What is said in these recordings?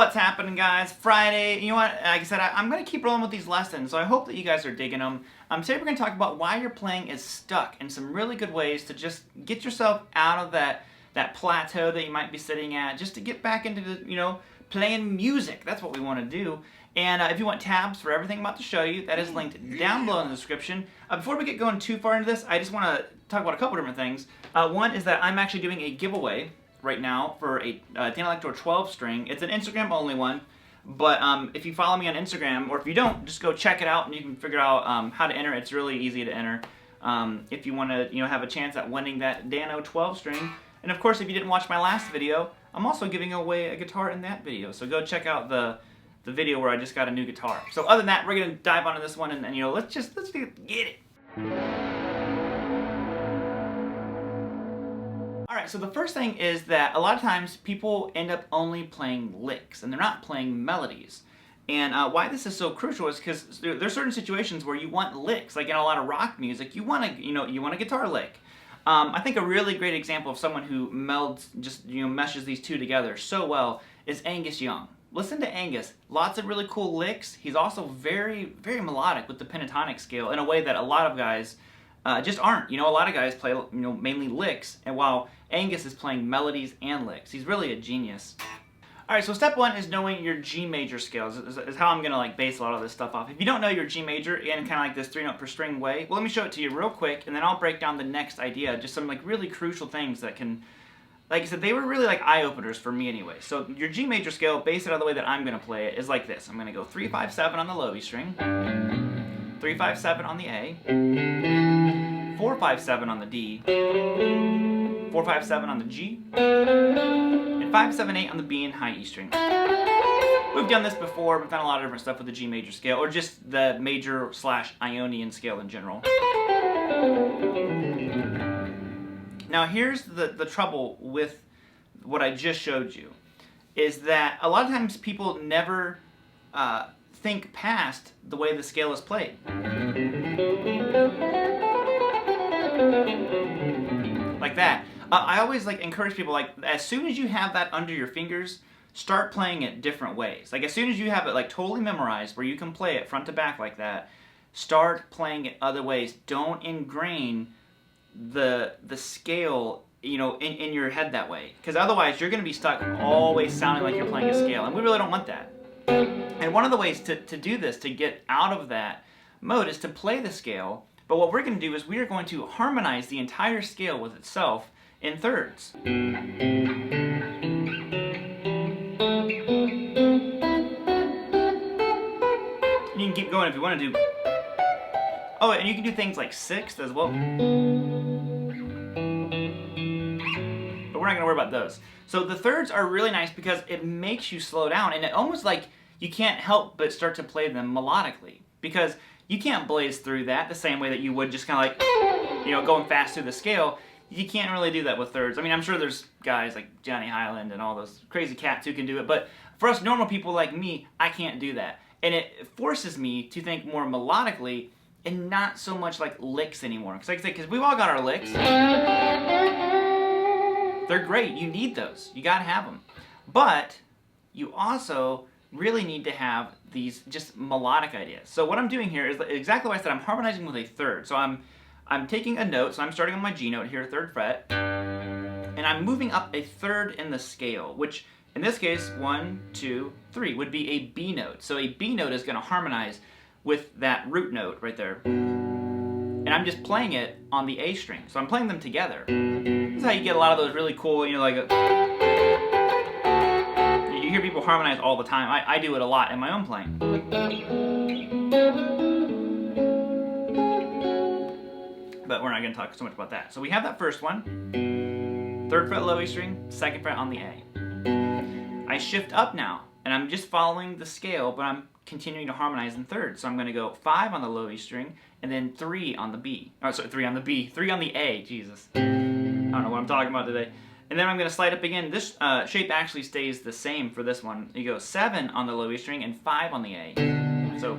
What's happening, guys? Friday. You know what? Like I said, I'm going to keep rolling with these lessons, so I hope that you guys are digging them. Today we're going to talk about why your playing is stuck and some really good ways to just get yourself out of that plateau that you might be sitting at, just to get back into the, playing music. That's what we want to do. And if you want tabs for everything I'm about to show you, that is linked down below in the description. Before we get going too far into this, I just want to talk about a couple different things. One is that I'm actually doing a giveaway right now for a Danelector 12 string. It's an Instagram only one, but if you follow me on Instagram, or if you don't, just go check it out and you can figure out how to enter. It's really easy to enter if you want to have a chance at winning that Dano 12 string. And of course, if you didn't watch my last video, I'm also giving away a guitar in that video, so go check out the video where I just got a new guitar. So other than that, we're gonna dive onto this one and let's get it. Alright, so the first thing is that a lot of times people end up only playing licks and they're not playing melodies. And why this is so crucial is because there's certain situations where you want licks. Like in a lot of rock music, you want a guitar lick. I think a really great example of someone who melds, meshes these two together so well is Angus Young. Listen to Angus. Lots of really cool licks. He's also very, very melodic with the pentatonic scale in a way that a lot of guys just aren't. A lot of guys play mainly licks, and while Angus is playing melodies and licks, he's really a genius. All right, so step one is knowing your G major scales. Is how I'm gonna base a lot of this stuff off. If you don't know your G major in kind of like this 3-note per string way, well, let me show it to you real quick, and then I'll break down the next idea. Just some really crucial things that can. Like I said, they were really eye-openers for me anyway. So your G major scale, based out of the way that I'm going to play it, is like this. I'm going to go 3-5-7 on the low E string, 3-5-7 on the A, 4-5-7 on the D, 4-5-7 on the G, and 5-7-8 on the B and high E string. We've done this before. We've done a lot of different stuff with the G major scale, or just the major / Ionian scale in general. Now here's the trouble with what I just showed you, is that a lot of times people never think past the way the scale is played. Like that. I always encourage people, as soon as you have that under your fingers, start playing it different ways. As soon as you have it totally memorized where you can play it front to back like that, start playing it other ways. Don't ingrain the scale in your head that way, because otherwise you're going to be stuck always sounding like you're playing a scale, and we really don't want that. And one of the ways to do this, to get out of that mode, is to play the scale, but what we're going to do is we are going to harmonize the entire scale with itself in thirds. You can keep going if you want to do. Oh, and you can do things like sixth as well. But we're not going to worry about those. So the thirds are really nice because it makes you slow down, and it almost you can't help but start to play them melodically, because you can't blaze through that the same way that you would just kind of going fast through the scale. You can't really do that with thirds. I mean, I'm sure there's guys like Johnny Highland and all those crazy cats who can do it, but for us normal people like me, I can't do that. And it forces me to think more melodically and not so much like licks anymore. Because we've all got our licks. They're great. You need those. You got to have them. But you also really need to have these just melodic ideas. So what I'm doing here is exactly what I said. I'm harmonizing with a third. So I'm taking a note. So I'm starting on my G note here, 3rd fret, and I'm moving up a third in the scale, which in this case, 1, 2, 3 would be a B note. So a B note is going to harmonize with that root note right there. And I'm just playing it on the A string. So I'm playing them together. This is how you get a lot of those really cool, you hear people harmonize all the time. I do it a lot in my own playing. But we're not going to talk so much about that. So we have that first one. 3rd fret low E string, 2nd fret on the A. I shift up now, and I'm just following the scale, but I'm continuing to harmonize in thirds. So I'm going to go 5 on the low E string, and then 3 on the B. Oh, sorry, 3 on the B, 3 on the A, Jesus. I don't know what I'm talking about today. And then I'm going to slide up again. This shape actually stays the same for this one. You go 7 on the low E string and 5 on the A. So,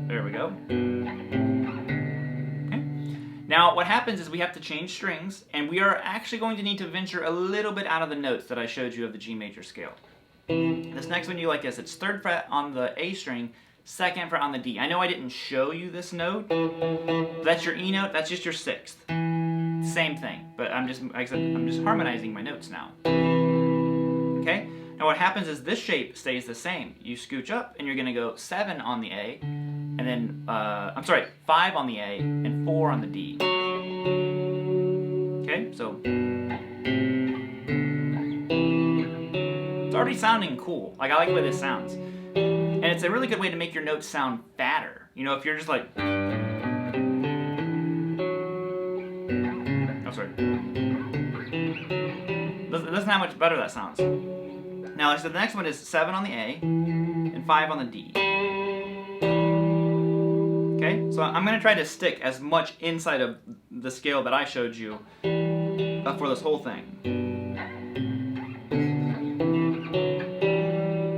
there we go. Okay. Now what happens is we have to change strings, and we are actually going to need to venture a little bit out of the notes that I showed you of the G major scale. This next one you like this. It's 3rd fret on the A string, 2nd fret on the D. I know I didn't show you this note. That's your E note, that's just your 6th. Same thing, but I'm just, like I said, I'm just harmonizing my notes now. Okay? Now what happens is this shape stays the same. You scooch up and you're gonna go 7 on the A, and then, 5 on the A and 4 on the D. Okay, so it's already sounding cool. Like, I like the way this sounds. And it's a really good way to make your notes sound fatter. You know, if you're just like, oh, sorry. Listen how much better that sounds. Now, like I said, the next one is 7 on the A and 5 on the D. Okay, so I'm going to try to stick as much inside of the scale that I showed you for this whole thing.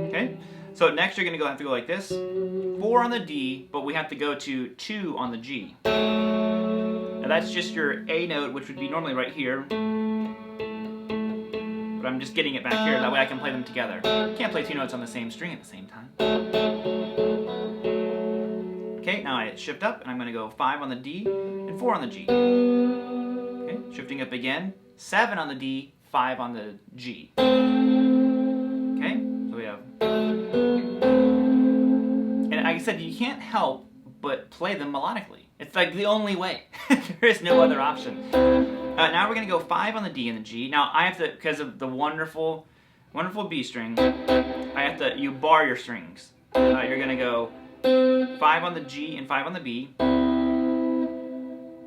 Okay, so next you're going to have to go like this. 4 on the D, but we have to go to 2 on the G. Now that's just your A note, which would be normally right here. But I'm just getting it back here, that way I can play them together. You can't play 2 notes on the same string at the same time. Okay, now I shift up, and I'm going to go 5 on the D and 4 on the G. Okay, shifting up again, 7 on the D, 5 on the G. Okay, so we have... And like I said, you can't help but play them melodically. It's like the only way. There is no other option. Now we're going to go 5 on the D and the G. Now I have to, because of the wonderful B string, you bar your strings. You're going to go 5 on the G and 5 on the B.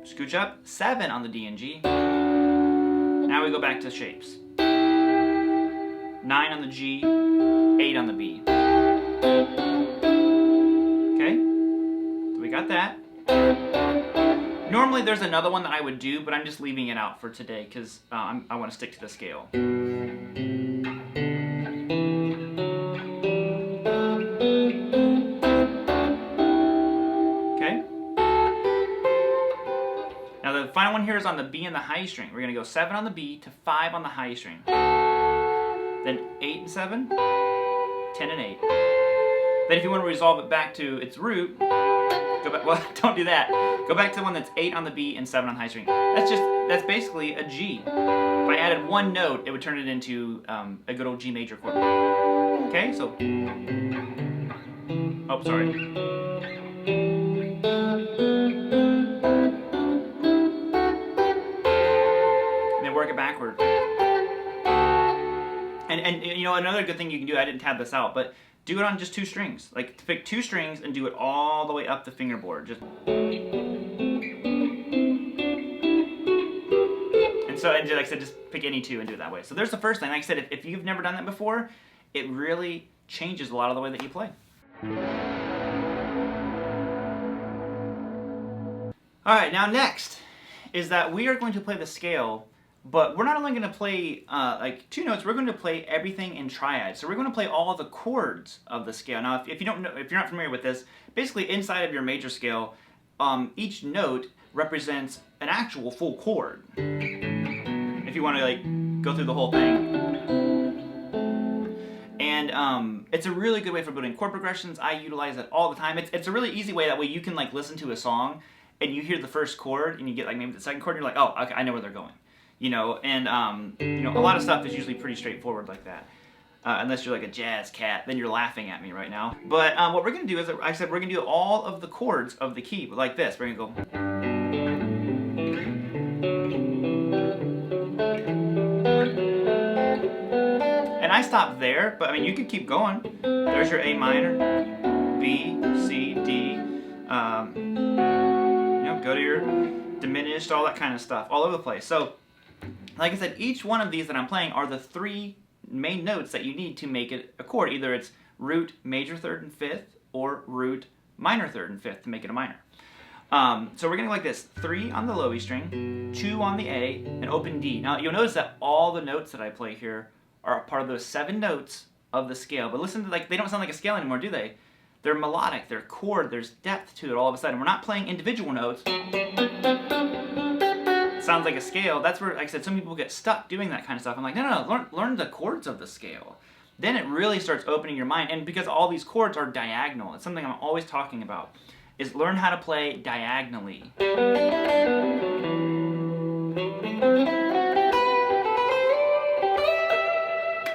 Scooch up, 7 on the D and G. Now we go back to shapes. 9 on the G, 8 on the B. Okay, so we got that. Normally there's another one that I would do, but I'm just leaving it out for today because I want to stick to the scale. Okay. Now the final one here is on the B and the high string. We're going to go 7 on the B to 5 on the high string. Then 8 and 7, 10 and 8. Then if you want to resolve it back to its root, go back, well, don't do that. Go back to the one that's 8 on the B and 7 on the high string. That's basically a G. If I added one note, it would turn it into a good old G major chord. Okay, so... Oh, sorry. And then work it backward. And you know, another good thing you can do, I didn't tab this out, but do it on just 2 strings. Like, pick 2 strings and do it all the way up the fingerboard. Just... And so, like I said, just pick any 2 and do it that way. So there's the first thing. Like I said, if you've never done that before, it really changes a lot of the way that you play. Alright, now next is that we are going to play the scale, but we're not only going to play like 2 notes, we're going to play everything in triads. So we're going to play all the chords of the scale. Now, if you don't know, if you're not familiar with this, basically inside of your major scale, each note represents an actual full chord. If you want to like go through the whole thing. And it's a really good way for building chord progressions. I utilize it all the time. It's a really easy way. That way you can like listen to a song and you hear the first chord and you get like maybe the second chord and you're like, oh, okay, I know where they're going. You know, and you know, a lot of stuff is usually pretty straightforward like that. Unless you're like a jazz cat, then you're laughing at me right now. But what we're going to do is, like I said, we're going to do all of the chords of the key, like this. We're going to go... And I stopped there, but I mean, you could keep going. There's your A minor, B, C, D, you know, go to your diminished, all that kind of stuff, all over the place. So, like I said, each one of these that I'm playing are the 3 main notes that you need to make it a chord. Either it's root, major 3rd and 5th, or root, minor 3rd and 5th to make it a minor. So we're going to go like this: 3 on the low E string, 2 on the A, and open D. Now you'll notice that all the notes that I play here are a part of those 7 notes of the scale. But listen to, like, they don't sound like a scale anymore, do they? They're melodic, they're chord, there's depth to it all of a sudden. We're not playing individual notes. It sounds like a scale. That's where, like I said, some people get stuck doing that kind of stuff. I'm like, no, learn the chords of the scale. Then it really starts opening your mind. And because all these chords are diagonal, it's something I'm always talking about, is learn how to play diagonally.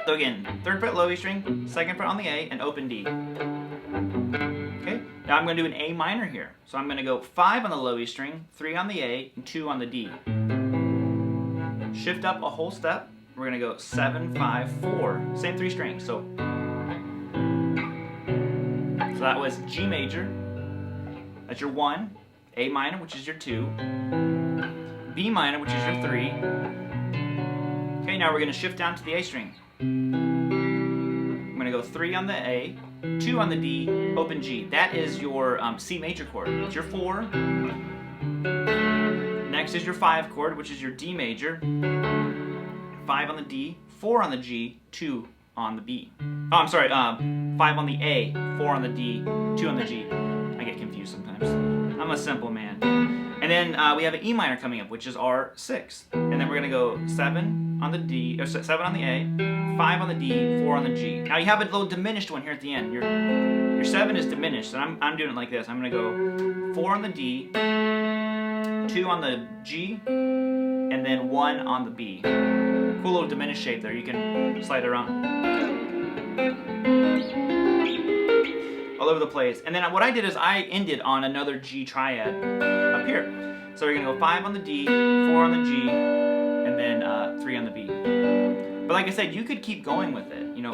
So again, 3rd fret low E string, 2nd fret on the A, and open D. Okay, now I'm going to do an A minor here. So I'm going to go 5 on the low E string, 3 on the A, and 2 on the D. Shift up a whole step. We're going to go 7, 5, 4. Same 3 strings. So that was G major. That's your 1. A minor, which is your 2. B minor, which is your 3. Okay, now we're going to shift down to the A string. I'm going to go 3 on the A, 2 on the D, open G. That is your C major chord. It's your 4. Next is your 5 chord, which is your D major. 5 on the D, 4 on the G, 2 on the B. Oh, I'm sorry, 5 on the A, 4 on the D, 2 on the G. I get confused sometimes. I'm a simple man. And then we have an E minor coming up, which is our 6th. And then we're going to go 7 on the D, or 7 on the A, 5 on the D, 4 on the G. Now you have a little diminished one here at the end. Your 7 is diminished, and I'm doing it like this. I'm going to go 4 on the D, 2 on the G, and then 1 on the B. Cool little diminished shape there. You can slide it around all over the place. And then what I did is I ended on another G triad up here. So we're going to go 5 on the D, 4 on the G, and then 3 on the B. But like I said, you could keep going with it. You know,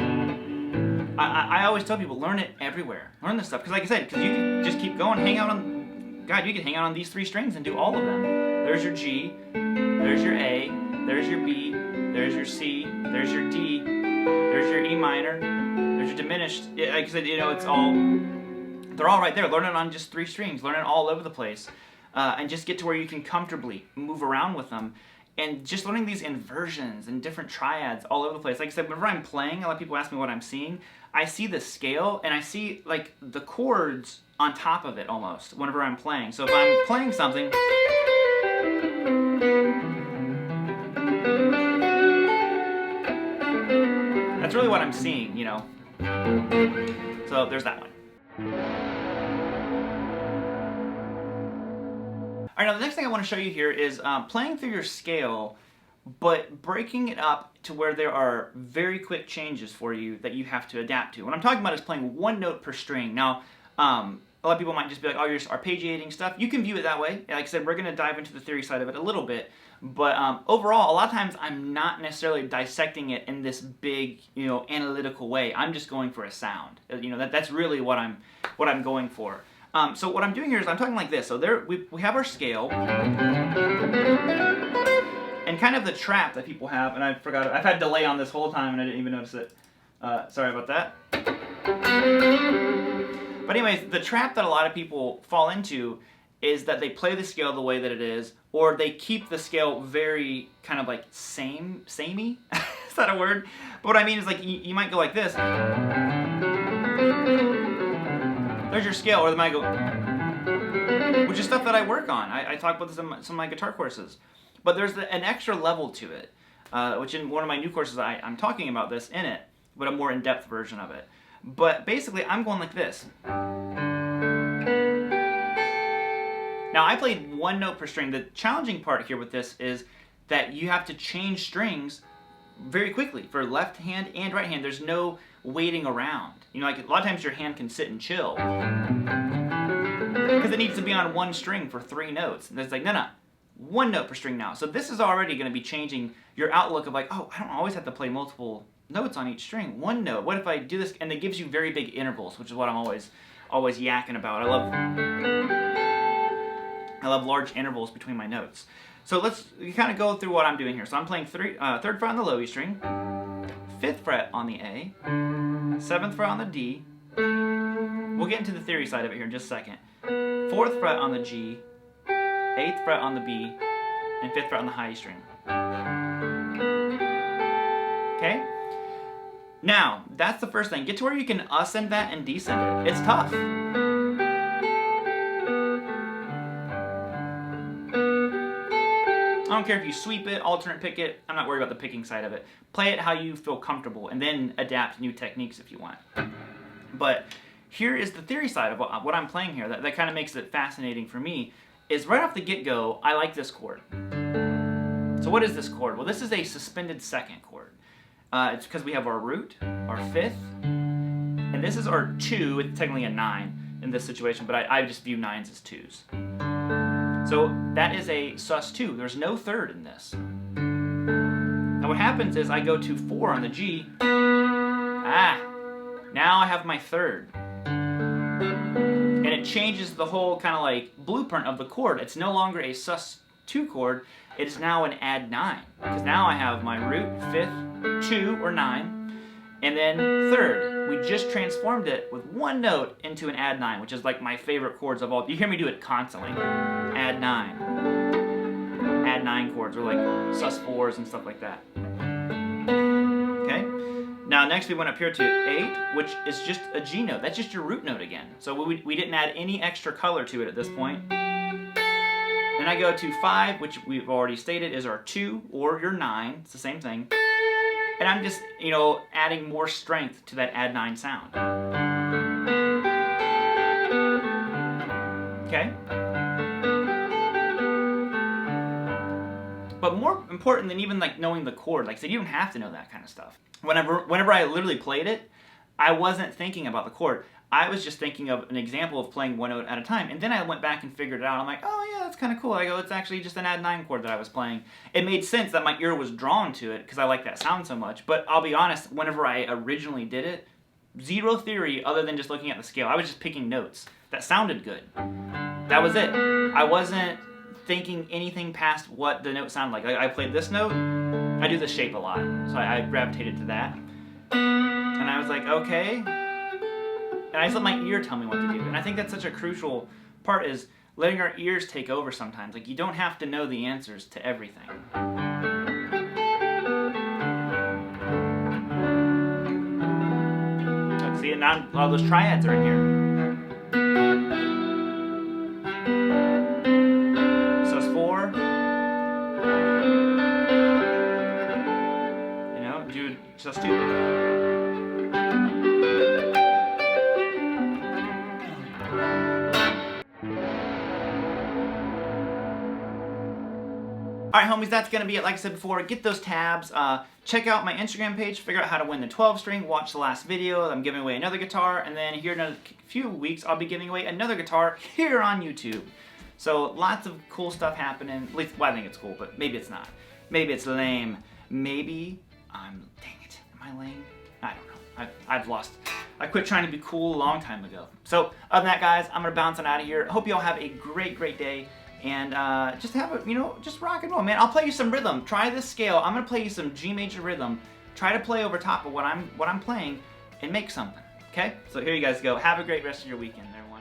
I always tell people, learn it everywhere. Learn this stuff. Because like I said, because you can just keep going, hang out on, God, you can hang out on these 3 strings and do all of them. There's your G, there's your A, there's your B, there's your C, there's your D, there's your E minor, there's your diminished. Like I said, you know, it's all, they're all right there. Learn it on just 3 strings. Learn it all over the place. And just get to where you can comfortably move around with them. And just learning these inversions and different triads all over the place. Like I said, whenever I'm playing, a lot of people ask me what I'm seeing. I see the scale, and I see like the chords on top of it almost whenever I'm playing. So if I'm playing something, that's really what I'm seeing, you know. So there's that one. Alright, now the next thing I want to show you here is playing through your scale, but breaking it up to where there are very quick changes for you that you have to adapt to. What I'm talking about is playing 1 note per string. Now, a lot of people might just be like, oh, you're just arpeggiating stuff. You can view it that way. Like I said, we're going to dive into the theory side of it a little bit. But overall, a lot of times I'm not necessarily dissecting it in this big, you know, analytical way. I'm just going for a sound. You know, that's really what I'm going for. So what I'm doing here is I'm talking like this. So there we have our scale, and kind of the trap that people have, and I forgot, I've had delay on this whole time and I didn't even notice it. Sorry about that. But anyways, the trap that a lot of people fall into is that they play the scale the way that it is, or they keep the scale very kind of like samey. Is that a word? But what I mean is like you might go like this. There's your scale, or they might go, which is stuff that I work on. I talk about this in some of my guitar courses. But there's an extra level to it, which in one of my new courses I'm talking about this in it, but a more in-depth version of it. But basically, I'm going like this. Now, I played 1 note per string. The challenging part here with this is that you have to change strings very quickly for left hand and right hand. There's no waiting around. You know, like a lot of times your hand can sit and chill because it needs to be on 1 string for 3 notes. And it's like, no, 1 note per string now. So this is already going to be changing your outlook of like, oh, I don't always have to play multiple notes on each string. 1 note. What if I do this? And it gives you very big intervals, which is what I'm always yakking about. I love large intervals between my notes. So let's kind of go through what I'm doing here. So I'm playing 3rd fret on the low E string, 5th fret on the A, 7th fret on the D. We'll get into the theory side of it here in just a second. 4th fret on the G, 8th fret on the B, and 5th fret on the high E string. Okay? Now, that's the first thing. Get to where you can ascend that and descend it. It's tough. I don't care if you sweep it, alternate pick it. I'm not worried about the picking side of it. Play it how you feel comfortable, and then adapt new techniques if you want. But here is the theory side of what I'm playing here. That kind of makes it fascinating for me. Is right off the get-go, I like this chord. So what is this chord? Well, this is a suspended second chord. It's because we have our root, our fifth, and this is our 2. It's technically a 9 in this situation, but I just view 9s as 2s. So that is a sus2. There's no third in this. Now what happens is I go to 4 on the G. Now I have my third. And it changes the whole kind of like blueprint of the chord. It's no longer a sus2 chord. It is now an add 9. Because now I have my root, fifth, 2 or 9, and then third. We just transformed it with one note into an add 9, which is like my favorite chords of all. You hear me do it constantly. Add 9. Add 9 chords, or like sus4s and stuff like that. Okay? Now next we went up here to 8, which is just a G note. That's just your root note again. So we didn't add any extra color to it at this point. Then I go to 5, which we've already stated is our 2 or your 9. It's the same thing. And I'm just, adding more strength to that add 9 sound. Okay? But more important than even like knowing the chord, like I said, you don't have to know that kind of stuff. Whenever I literally played it, I wasn't thinking about the chord. I was just thinking of an example of playing one note at a time. And then I went back and figured it out. I'm like, oh yeah, that's kind of cool. I go, it's actually just an add 9 chord that I was playing. It made sense that my ear was drawn to it because I like that sound so much. But I'll be honest, whenever I originally did it, zero theory other than just looking at the scale. I was just picking notes that sounded good. That was it. I wasn't thinking anything past what the note sounded like. I played this note. I do the shape a lot, so I gravitated to that. And I was like, okay. And I just let my ear tell me what to do. And I think that's such a crucial part, is letting our ears take over sometimes. Like, you don't have to know the answers to everything. See, and now all those triads are in here. Sus4. Do sus2. Alright homies, that's going to be it. Like I said before, get those tabs, check out my Instagram page, figure out how to win the 12 string, watch the last video. I'm giving away another guitar, and then here in a few weeks I'll be giving away another guitar here on YouTube. So lots of cool stuff happening. At least, well, I think it's cool, but maybe it's not. Maybe it's lame. Maybe dang it, am I lame? I don't know. I've lost. I quit trying to be cool a long time ago. So other than that, guys, I'm going to bounce on out of here. Hope you all have a great, great day. And just have a, just rock and roll, man. I'll play you some rhythm. Try this scale. I'm gonna play you some G major rhythm. Try to play over top of what I'm playing, and make something. Okay? So here you guys go. Have a great rest of your weekend, everyone.